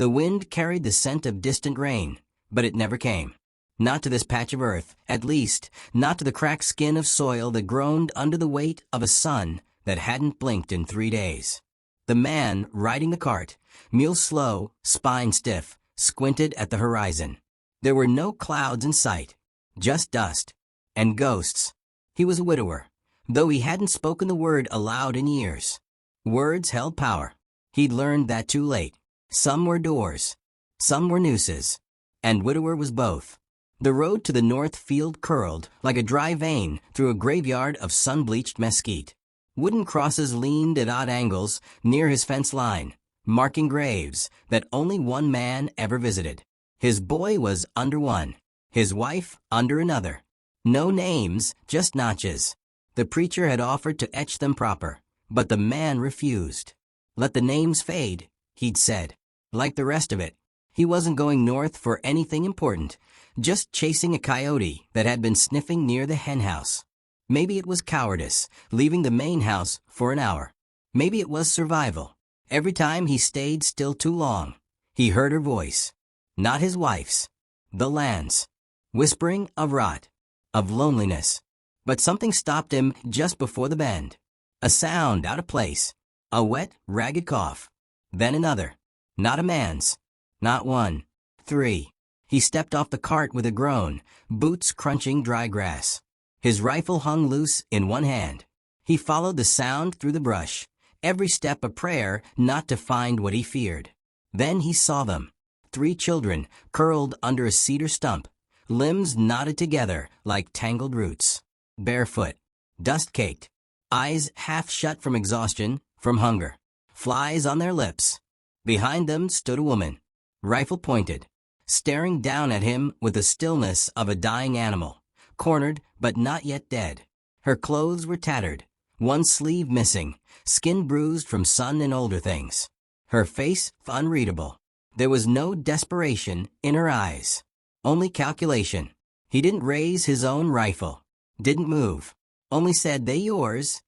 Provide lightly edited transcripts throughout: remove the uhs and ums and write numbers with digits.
The wind carried the scent of distant rain, but it never came. Not to this patch of earth, at least, not to the cracked skin of soil that groaned under the weight of a sun that hadn't blinked in 3 days. The man riding the cart, mule slow, spine stiff, squinted at the horizon. There were no clouds in sight, just dust and ghosts. He was a widower, though he hadn't spoken the word aloud in years. Words held power. He'd learned that too late. Some were doors, some were nooses, and widower was both. The road to the north field curled like a dry vein through a graveyard of sun-bleached mesquite. Wooden crosses leaned at odd angles near his fence line, marking graves that only one man ever visited. His boy was under one, his wife under another. No names, just notches. The preacher had offered to etch them proper, but the man refused. Let the names fade, he'd said. Like the rest of it, he wasn't going north for anything important, just chasing a coyote that had been sniffing near the henhouse. Maybe it was cowardice, leaving the main house for an hour. Maybe it was survival. Every time he stayed still too long, he heard her voice. Not his wife's. The land's. Whispering of rot, of loneliness. But something stopped him just before the bend. A sound out of place. A wet, ragged cough. Then another. Not a man's. Not one. 3. He stepped off the cart with a groan, boots crunching dry grass. His rifle hung loose in one hand. He followed the sound through the brush, every step a prayer not to find what he feared. Then he saw them. 3 children curled under a cedar stump, limbs knotted together like tangled roots. Barefoot, dust-caked, eyes half shut from exhaustion, from hunger. Flies on their lips. Behind them stood a woman, rifle pointed, staring down at him with the stillness of a dying animal, cornered but not yet dead. Her clothes were tattered, one sleeve missing, skin bruised from sun and older things. Her face unreadable. There was no desperation in her eyes, only calculation. He didn't raise his own rifle, didn't move, only said, "They yours?"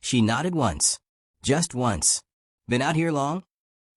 She nodded once, just once. "Been out here long?"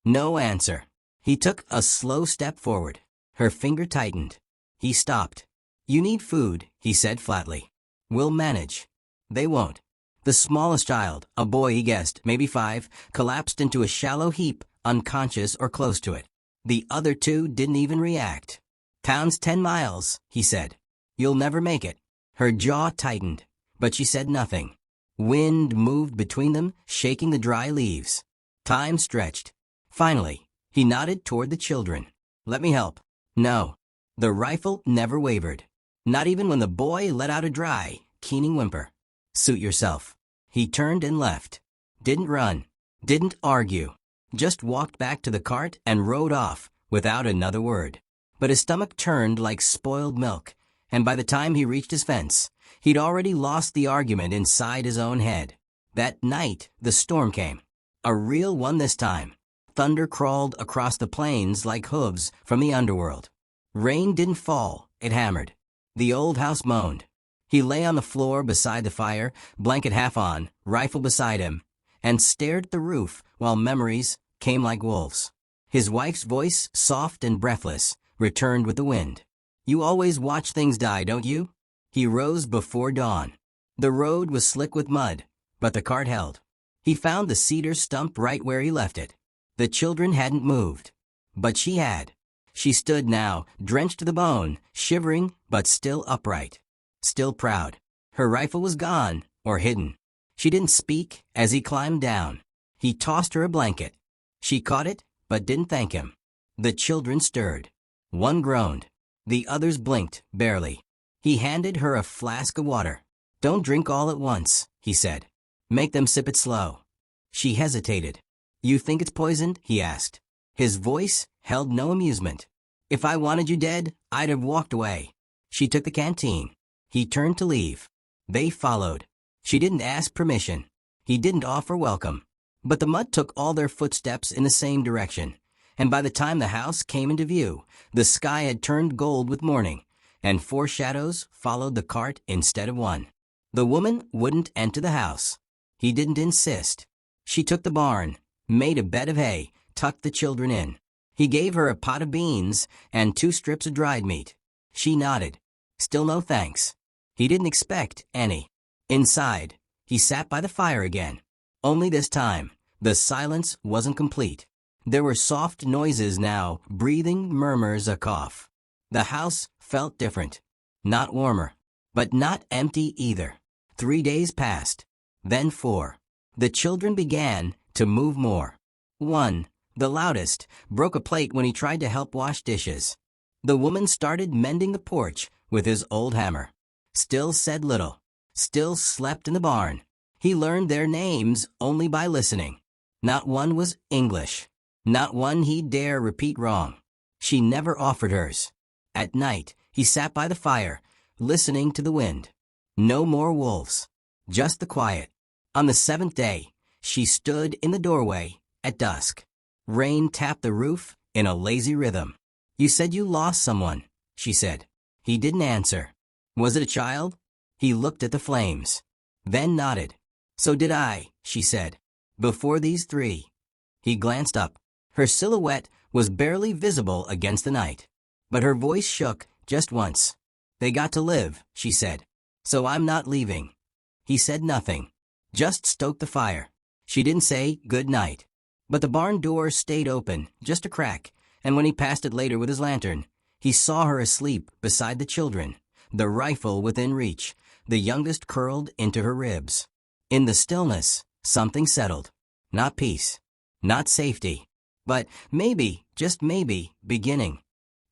No answer. He took a slow step forward. Her finger tightened. He stopped. "You need food," he said flatly. "We'll manage." "They won't." The smallest child, a boy he guessed, maybe 5, collapsed into a shallow heap, unconscious or close to it. The other 2 didn't even react. "Town's 10 miles, he said. "You'll never make it." Her jaw tightened, but she said nothing. Wind moved between them, shaking the dry leaves. Time stretched. Finally, he nodded toward the children. "Let me help." No. The rifle never wavered. Not even when the boy let out a dry, keening whimper. "Suit yourself." He turned and left. Didn't run. Didn't argue. Just walked back to the cart and rode off without another word. But his stomach turned like spoiled milk, and by the time he reached his fence, he'd already lost the argument inside his own head. That night, the storm came. A real one this time. Thunder crawled across the plains like hooves from the underworld. Rain didn't fall, it hammered. The old house moaned. He lay on the floor beside the fire, blanket half on, rifle beside him, and stared at the roof while memories came like wolves. His wife's voice, soft and breathless, returned with the wind. "You always watch things die, don't you?" He rose before dawn. The road was slick with mud, but the cart held. He found the cedar stump right where he left it. The children hadn't moved, but she had. She stood now, drenched to the bone, shivering but still upright, still proud. Her rifle was gone, or hidden. She didn't speak as he climbed down. He tossed her a blanket. She caught it, but didn't thank him. The children stirred. One groaned. The others blinked, barely. He handed her a flask of water. "Don't drink all at once," he said. "Make them sip it slow." She hesitated. "You think it's poisoned?" he asked. His voice held no amusement. "If I wanted you dead, I'd have walked away." She took the canteen. He turned to leave. They followed. She didn't ask permission. He didn't offer welcome. But the mud took all their footsteps in the same direction, and by the time the house came into view, the sky had turned gold with morning, and 4 shadows followed the cart instead of 1. The woman wouldn't enter the house. He didn't insist. She took the barn, made a bed of hay, tucked the children in. He gave her a pot of beans and 2 strips of dried meat. She nodded. Still no thanks. He didn't expect any. Inside, he sat by the fire again. Only this time, the silence wasn't complete. There were soft noises now, breathing, murmurs, a cough. The house felt different. Not warmer, but not empty either. 3 days passed. Then 4. The children began to move more. 1, the loudest, broke a plate when he tried to help wash dishes. The woman started mending the porch with his old hammer. Still said little. Still slept in the barn. He learned their names only by listening. Not one was English. Not one he'd dare repeat wrong. She never offered hers. At night, he sat by the fire, listening to the wind. No more wolves. Just the quiet. On the 7th day, she stood in the doorway at dusk. Rain tapped the roof in a lazy rhythm. You said you lost someone, she said. He didn't answer. Was it a child? He looked at the flames. Then nodded. So did I, she said. Before these 3. He glanced up. Her silhouette was barely visible against the night. But her voice shook just once. They got to live, she said. So I'm not leaving. He said nothing. Just stoked the fire. She didn't say good night. But the barn door stayed open, just a crack, and when he passed it later with his lantern, he saw her asleep beside the children, the rifle within reach, the youngest curled into her ribs. In the stillness, something settled. Not peace. Not safety. But maybe, just maybe, beginning.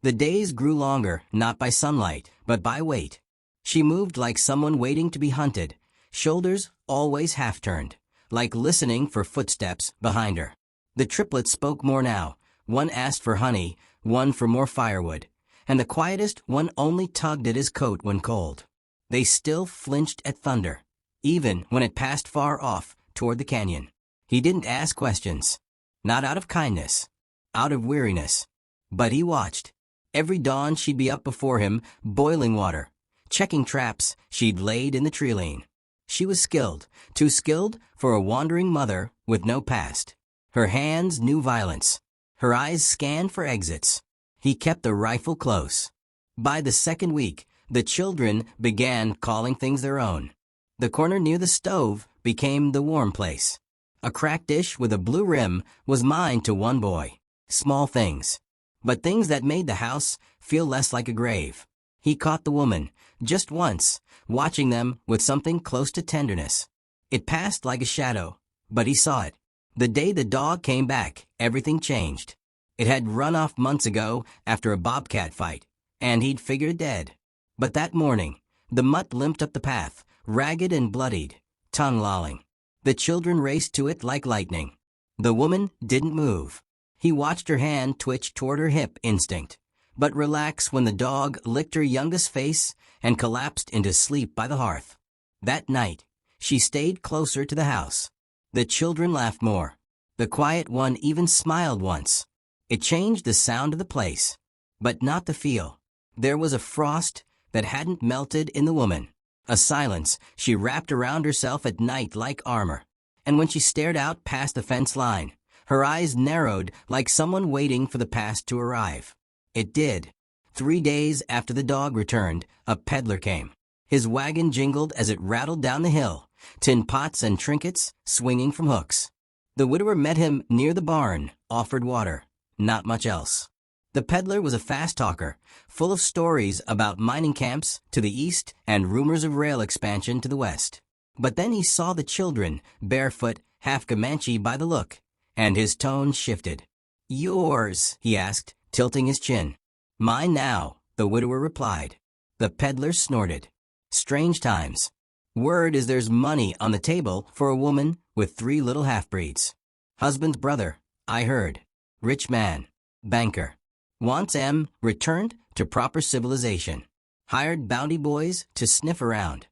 The days grew longer, not by sunlight, but by wait. She moved like someone waiting to be hunted, shoulders always half-turned, like listening for footsteps behind her. The triplets spoke more now. One asked for honey, one for more firewood, and the quietest one only tugged at his coat when cold. They still flinched at thunder, even when it passed far off toward the canyon. He didn't ask questions. Not out of kindness, out of weariness. But he watched. Every dawn she'd be up before him, boiling water, checking traps she'd laid in the treeline. She was skilled, too skilled for a wandering mother with no past. Her hands knew violence. Her eyes scanned for exits. He kept the rifle close. By the 2nd week, the children began calling things their own. The corner near the stove became the warm place. A cracked dish with a blue rim was mine to one boy. Small things. But things that made the house feel less like a grave. He caught the woman, just once, watching them with something close to tenderness. It passed like a shadow, but he saw it. The day the dog came back, everything changed. It had run off months ago after a bobcat fight, and he'd figured dead. But that morning, the mutt limped up the path, ragged and bloodied, tongue lolling. The children raced to it like lightning. The woman didn't move. He watched her hand twitch toward her hip instinct, but relax when the dog licked her youngest face and collapsed into sleep by the hearth. That night, she stayed closer to the house. The children laughed more. The quiet one even smiled once. It changed the sound of the place, but not the feel. There was a frost that hadn't melted in the woman, a silence she wrapped around herself at night like armor. And when she stared out past the fence line, her eyes narrowed like someone waiting for the past to arrive. It did. 3 days after the dog returned, a peddler came. His wagon jingled as it rattled down the hill, tin pots and trinkets swinging from hooks. The widower met him near the barn, offered water. Not much else. The peddler was a fast talker, full of stories about mining camps to the east and rumors of rail expansion to the west. But then he saw the children, barefoot, half Comanche by the look, and his tone shifted. "Yours?" he asked, tilting his chin. "Mine now," the widower replied. The peddler snorted. "Strange times. Word is there's money on the table for a woman with 3 little half-breeds. Husband's brother, I heard. Rich man. Banker. Wants em returned to proper civilization. Hired bounty boys to sniff around."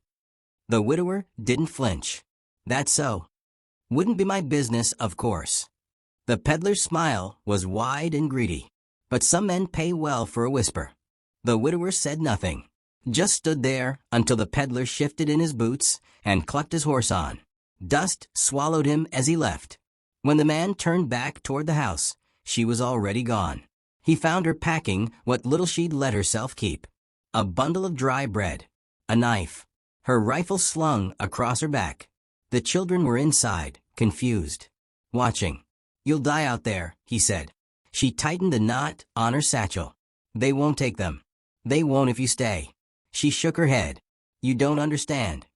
The widower didn't flinch. "That's so. Wouldn't be my business, of course." The peddler's smile was wide and greedy. "But some men pay well for a whisper." The widower said nothing, just stood there until the peddler shifted in his boots and clucked his horse on. Dust swallowed him as he left. When the man turned back toward the house, she was already gone. He found her packing what little she'd let herself keep. A bundle of dry bread. A knife. Her rifle slung across her back. The children were inside, confused. Watching. "You'll die out there," he said. She tightened the knot on her satchel. "They won't take them. They won't if you stay." She shook her head. "You don't understand."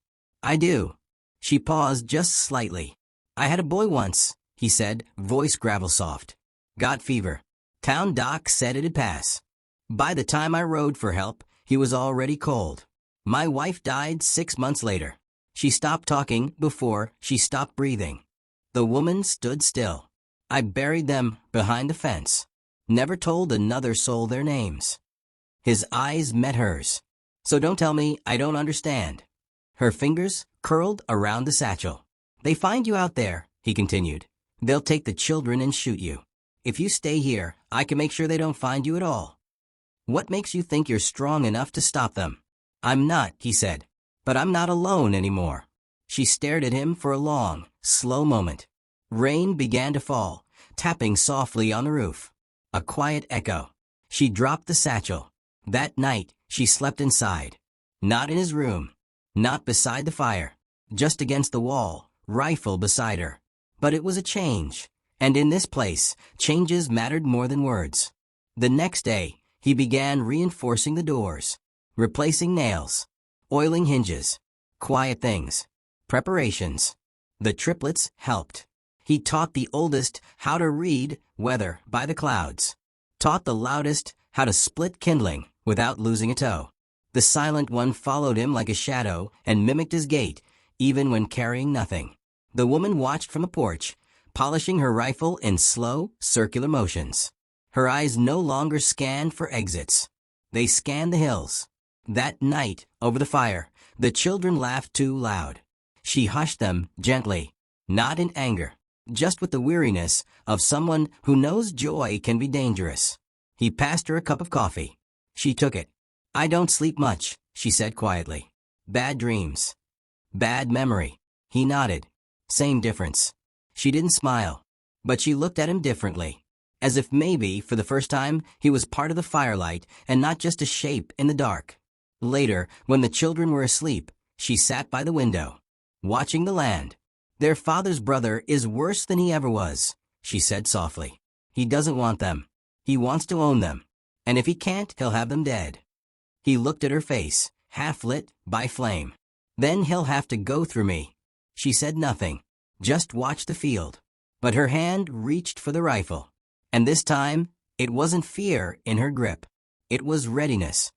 "I do." She paused just slightly. "I had a boy once," he said, voice gravel soft. "Got fever. Town doc said it'd pass. By the time I rode for help, he was already cold. My wife died 6 months later." She stopped talking before she stopped breathing. The woman stood still. "I buried them behind the fence. Never told another soul their names." His eyes met hers. "So don't tell me I don't understand." Her fingers curled around the satchel. "They find you out there," he continued. "They'll take the children and shoot you. If you stay here, I can make sure they don't find you at all. What makes you think you're strong enough to stop them?" "I'm not," he said. "But I'm not alone anymore." She stared at him for a long, slow moment. Rain began to fall, tapping softly on the roof. A quiet echo. She dropped the satchel. That night, she slept inside. Not in his room. Not beside the fire. Just against the wall, rifle beside her. But it was a change. And in this place, changes mattered more than words. The next day, he began reinforcing the doors. Replacing nails. Oiling hinges. Quiet things. Preparations. The triplets helped. He taught the oldest how to read weather by the clouds. Taught the loudest how to split kindling without losing a toe. The silent one followed him like a shadow and mimicked his gait, even when carrying nothing. The woman watched from the porch, polishing her rifle in slow, circular motions. Her eyes no longer scanned for exits. They scanned the hills. That night, over the fire, the children laughed too loud. She hushed them gently, not in anger, just with the weariness of someone who knows joy can be dangerous. He passed her a cup of coffee. She took it. "I don't sleep much," she said quietly. "Bad dreams. Bad memory." He nodded. Same difference. She didn't smile, but she looked at him differently, as if maybe, for the first time, he was part of the firelight and not just a shape in the dark. Later, when the children were asleep, she sat by the window, watching the land. "Their father's brother is worse than he ever was," she said softly. "He doesn't want them. He wants to own them. And if he can't, he'll have them dead." He looked at her face, half lit by flame. "Then he'll have to go through me." She said nothing, just watched the field. But her hand reached for the rifle. And this time, it wasn't fear in her grip. It was readiness.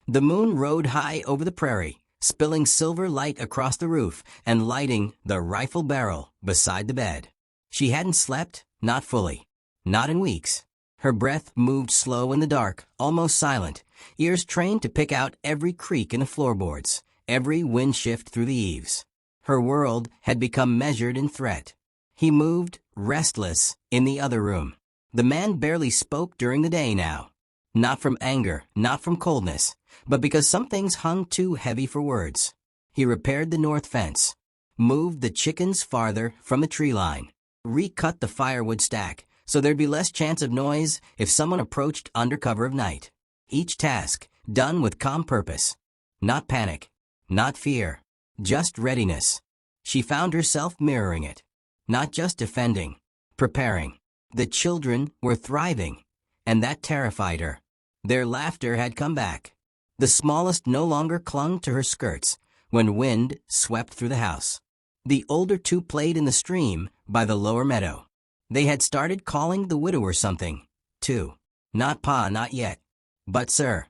The moon rode high over the prairie, spilling silver light across the roof and lighting the rifle barrel beside the bed. She hadn't slept, not fully. Not in weeks. Her breath moved slow in the dark, almost silent, ears trained to pick out every creak in the floorboards, every wind shift through the eaves. Her world had become measured in threat. He moved, restless, in the other room. The man barely spoke during the day now. Not from anger, not from coldness, but because some things hung too heavy for words. He repaired the north fence, moved the chickens farther from the tree line, recut the firewood stack so there'd be less chance of noise if someone approached under cover of night. Each task done with calm purpose. Not panic, not fear, just readiness. She found herself mirroring it. Not just defending, preparing. The children were thriving, and that terrified her. Their laughter had come back. The smallest no longer clung to her skirts when wind swept through the house. The older two played in the stream by the lower meadow. They had started calling the widower something, too. Not pa, not yet, but sir.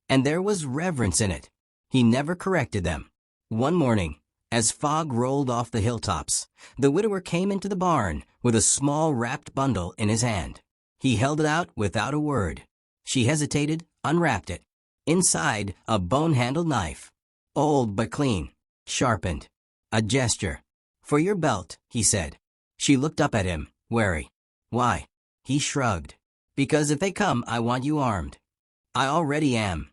And there was reverence in it. He never corrected them. One morning, as fog rolled off the hilltops, the widower came into the barn with a small wrapped bundle in his hand. He held it out without a word. She hesitated, unwrapped it. Inside, a bone-handled knife. Old but clean. Sharpened. A gesture. "For your belt," he said. She looked up at him, wary. "Why?" He shrugged. "Because if they come, I want you armed." "I already am."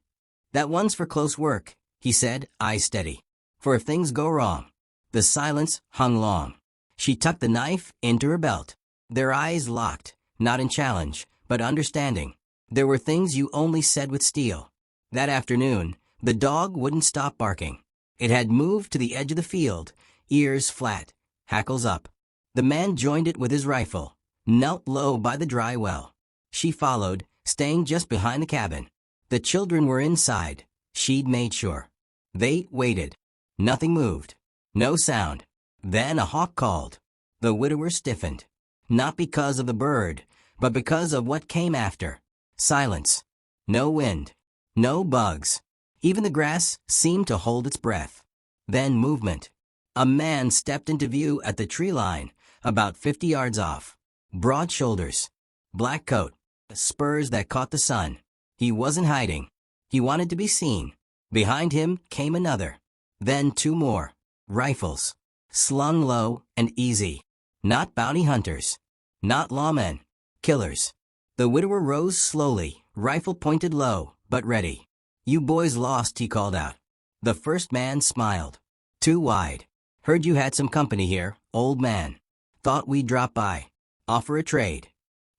"That one's for close work," he said, eyes steady. "For if things go wrong." The silence hung long. She tucked the knife into her belt. Their eyes locked, not in challenge, but understanding. There were things you only said with steel. That afternoon, the dog wouldn't stop barking. It had moved to the edge of the field, ears flat, hackles up. The man joined it with his rifle, knelt low by the dry well. She followed, staying just behind the cabin. The children were inside. She'd made sure. They waited. Nothing moved. No sound. Then a hawk called. The widower stiffened. Not because of the bird, but because of what came after. Silence. No wind. No bugs. Even the grass seemed to hold its breath. Then movement. A man stepped into view at the tree line, about 50 yards off. Broad shoulders. Black coat. Spurs that caught the sun. He wasn't hiding. He wanted to be seen. Behind him came another. Then two more. Rifles. Slung low and easy. Not bounty hunters. Not lawmen. Killers. The widower rose slowly, rifle pointed low, but ready. "You boys lost," he called out. The first man smiled. "Too wide. Heard you had some company here, old man. Thought we'd drop by. Offer a trade."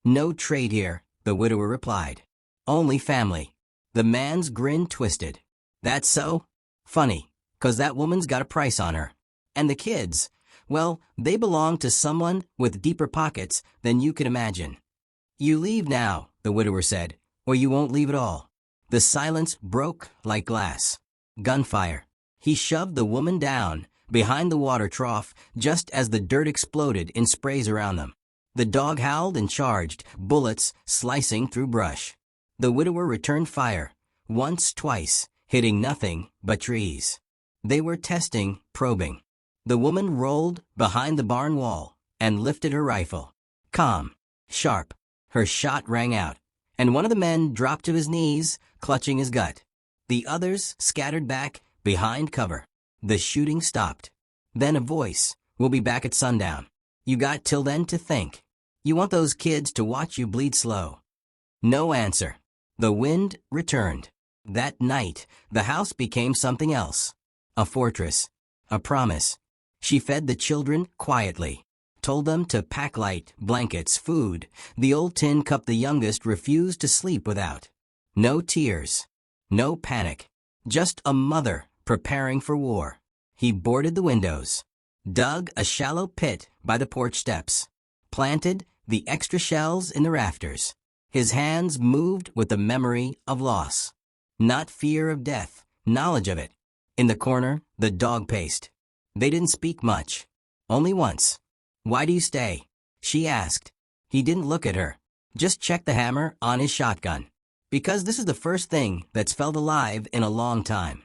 "No trade here," the widower replied. "Only family." The man's grin twisted. "That's so? Funny, 'cause that woman's got a price on her. And the kids, well, they belong to someone with deeper pockets than you could imagine." "You leave now," the widower said, "or you won't leave at all." The silence broke like glass. Gunfire. He shoved the woman down, behind the water trough, just as the dirt exploded in sprays around them. The dog howled and charged, bullets slicing through brush. The widower returned fire, once, twice, hitting nothing but trees. They were testing, probing. The woman rolled behind the barn wall and lifted her rifle. Calm, sharp. Her shot rang out, and one of the men dropped to his knees, clutching his gut. The others scattered back behind cover. The shooting stopped. Then a voice, "We'll be back at sundown. You got till then to think. You want those kids to watch you bleed slow." No answer. The wind returned. That night, the house became something else. A fortress. A promise. She fed the children quietly. Told them to pack light, blankets, food. The old tin cup the youngest refused to sleep without. No tears. No panic. Just a mother preparing for war. He boarded the windows. Dug a shallow pit by the porch steps. Planted the extra shells in the rafters. His hands moved with the memory of loss. Not fear of death, knowledge of it. In the corner, the dog paced. They didn't speak much. Only once. "Why do you stay?" she asked. He didn't look at her. Just checked the hammer on his shotgun. "Because this is the first thing that's felt alive in a long time."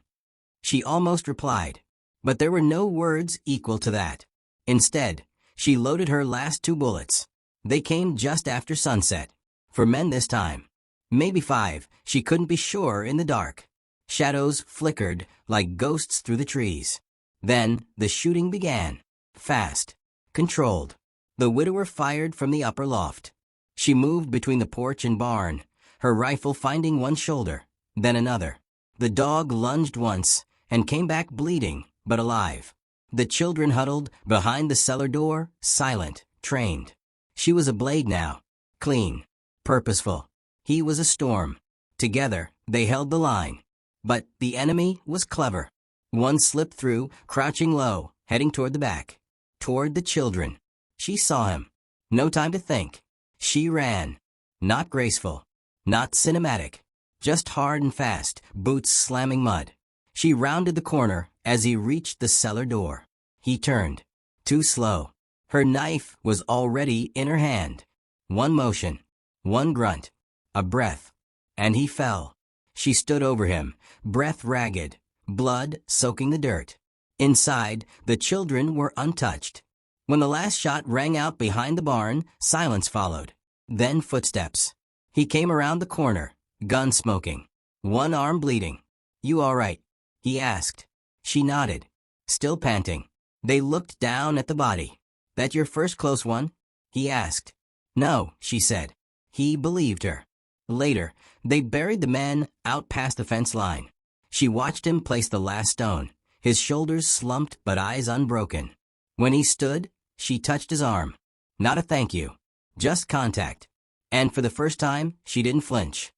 She almost replied. But there were no words equal to that. Instead, she loaded her last 2 bullets. They came just after sunset. For men this time. Maybe 5, she couldn't be sure in the dark. Shadows flickered like ghosts through the trees. Then the shooting began. Fast. Controlled. The widower fired from the upper loft. She moved between the porch and barn, her rifle finding one shoulder, then another. The dog lunged once and came back bleeding, but alive. The children huddled behind the cellar door, silent, trained. She was a blade now. Clean. Purposeful. He was a storm. Together, they held the line. But the enemy was clever. One slipped through, crouching low, heading toward the back. Toward the children. She saw him. No time to think. She ran. Not graceful. Not cinematic. Just hard and fast, boots slamming mud. She rounded the corner as he reached the cellar door. He turned. Too slow. Her knife was already in her hand. One motion. One grunt. A breath. And he fell. She stood over him, breath ragged, blood soaking the dirt. Inside, the children were untouched. When the last shot rang out behind the barn, silence followed. Then footsteps. He came around the corner, gun smoking, one arm bleeding. "You all right?" he asked. She nodded, still panting. They looked down at the body. "That your first close one?" he asked. "No," she said. He believed her. Later, they buried the man out past the fence line. She watched him place the last stone, his shoulders slumped but eyes unbroken. When he stood, she touched his arm. Not a thank you. Just contact. And for the first time, she didn't flinch.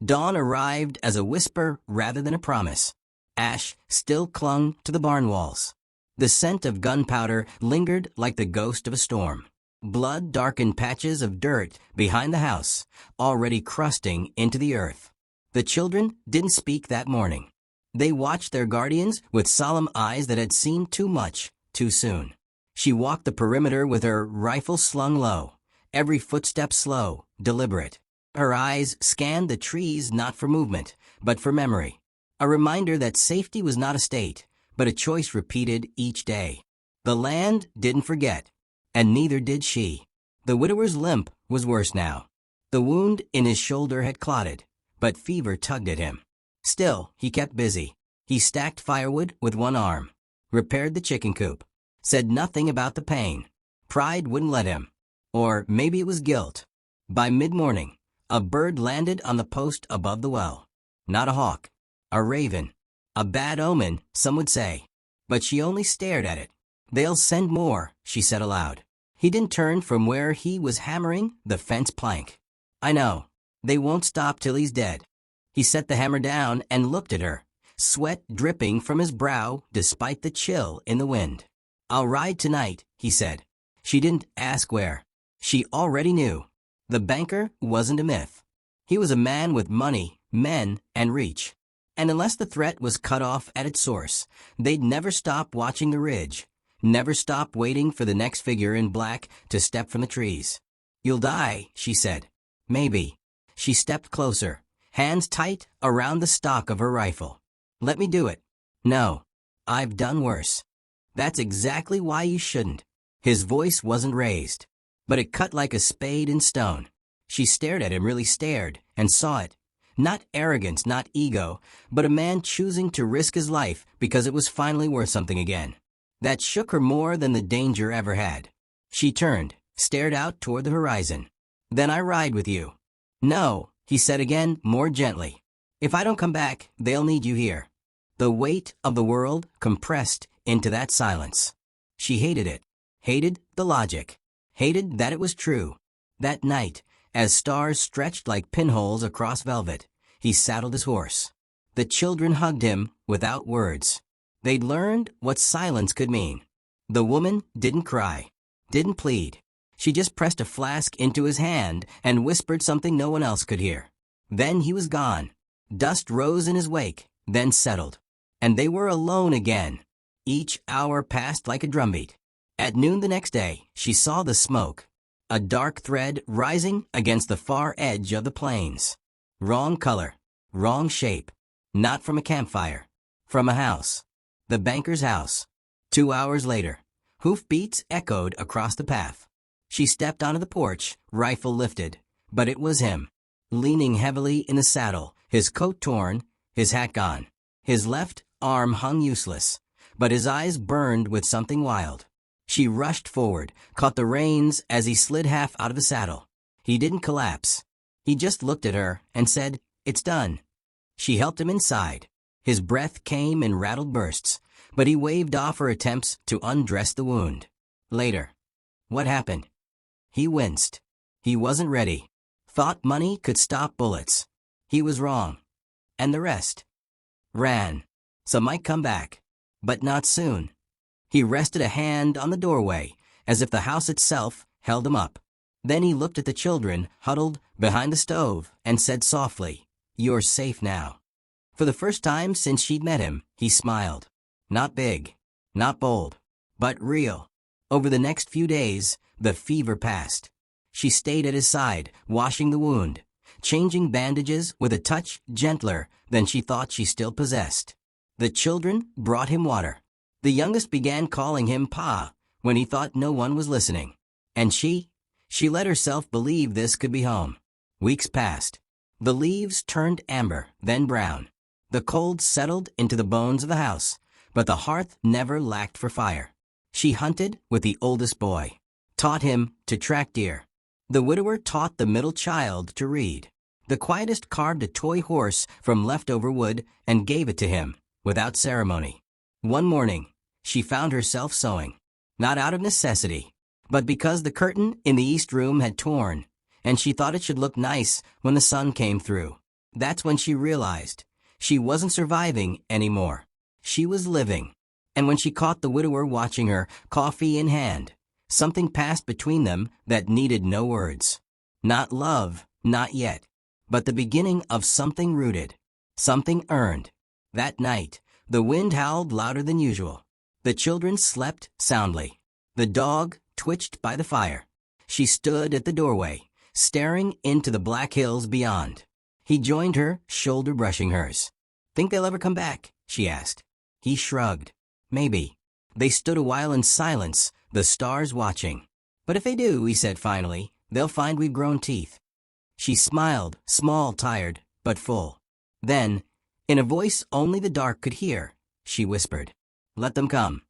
Dawn arrived as a whisper rather than a promise. Ash still clung to the barn walls. The scent of gunpowder lingered like the ghost of a storm. Blood darkened patches of dirt behind the house, already crusting into the earth. The children didn't speak that morning. They watched their guardians with solemn eyes that had seen too much, too soon. She walked the perimeter with her rifle slung low, every footstep slow, deliberate. Her eyes scanned the trees not for movement, but for memory. A reminder that safety was not a state, but a choice repeated each day. The land didn't forget, and neither did she. The widower's limp was worse now. The wound in his shoulder had clotted, but fever tugged at him. Still, he kept busy. He stacked firewood with one arm, repaired the chicken coop, said nothing about the pain. Pride wouldn't let him. Or maybe it was guilt. By mid-morning, a bird landed on the post above the well. Not a hawk, a raven. A bad omen, some would say. But she only stared at it. "They'll send more," she said aloud. He didn't turn from where he was hammering the fence plank. "I know. They won't stop till he's dead." He set the hammer down and looked at her, sweat dripping from his brow despite the chill in the wind. "I'll ride tonight," he said. She didn't ask where. She already knew. The banker wasn't a myth. He was a man with money, men, and reach. And unless the threat was cut off at its source, they'd never stop watching the ridge, never stop waiting for the next figure in black to step from the trees. "You'll die," she said. "Maybe." She stepped closer, hands tight around the stock of her rifle. "Let me do it." "No. I've done worse." "That's exactly why you shouldn't." His voice wasn't raised, but it cut like a spade in stone. She stared at him, really stared, and saw it. Not arrogance, not ego, but a man choosing to risk his life because it was finally worth something again. That shook her more than the danger ever had. She turned, stared out toward the horizon. "Then I ride with you." "No," he said again, more gently. "If I don't come back, they'll need you here." The weight of the world compressed into that silence. She hated it. Hated the logic. Hated that it was true. That night, as stars stretched like pinholes across velvet, he saddled his horse. The children hugged him without words. They'd learned what silence could mean. The woman didn't cry, didn't plead. She just pressed a flask into his hand and whispered something no one else could hear. Then he was gone. Dust rose in his wake, then settled. And they were alone again. Each hour passed like a drumbeat. At noon the next day, she saw the smoke. A dark thread rising against the far edge of the plains. Wrong color, wrong shape. Not from a campfire, from a house. The banker's house. 2 hours later, hoofbeats echoed across the path. She stepped onto the porch, rifle lifted. But it was him, leaning heavily in the saddle, his coat torn, his hat gone. His left arm hung useless, but his eyes burned with something wild. She rushed forward, caught the reins as he slid half out of the saddle. He didn't collapse. He just looked at her and said, "It's done." She helped him inside. His breath came in rattled bursts, but he waved off her attempts to undress the wound. Later. What happened? He winced. He wasn't ready. Thought money could stop bullets. He was wrong. And the rest? Ran. Some might come back. But not soon. He rested a hand on the doorway, as if the house itself held him up. Then he looked at the children huddled behind the stove and said softly, "You're safe now." For the first time since she'd met him, he smiled. Not big, not bold, but real. Over the next few days, the fever passed. She stayed at his side, washing the wound, changing bandages with a touch gentler than she thought she still possessed. The children brought him water. The youngest began calling him Pa when he thought no one was listening. And she let herself believe this could be home. Weeks passed. The leaves turned amber, then brown. The cold settled into the bones of the house, but the hearth never lacked for fire. She hunted with the oldest boy, taught him to track deer. The widower taught the middle child to read. The quietest carved a toy horse from leftover wood and gave it to him, without ceremony. One morning, she found herself sewing. Not out of necessity, but because the curtain in the east room had torn. and she thought it should look nice when the sun came through. That's when she realized she wasn't surviving anymore. She was living. And when she caught the widower watching her, coffee in hand, something passed between them that needed no words. Not love, not yet, but the beginning of something rooted, something earned. That night, the wind howled louder than usual. The children slept soundly. The dog twitched by the fire. She stood at the doorway, staring into the black hills beyond. He joined her, shoulder brushing hers. "Think they'll ever come back?" she asked. He shrugged. "Maybe." They stood a while in silence, the stars watching. "But if they do," he said finally, "they'll find we've grown teeth." She smiled, small, tired, but full. Then, in a voice only the dark could hear, she whispered, "Let them come."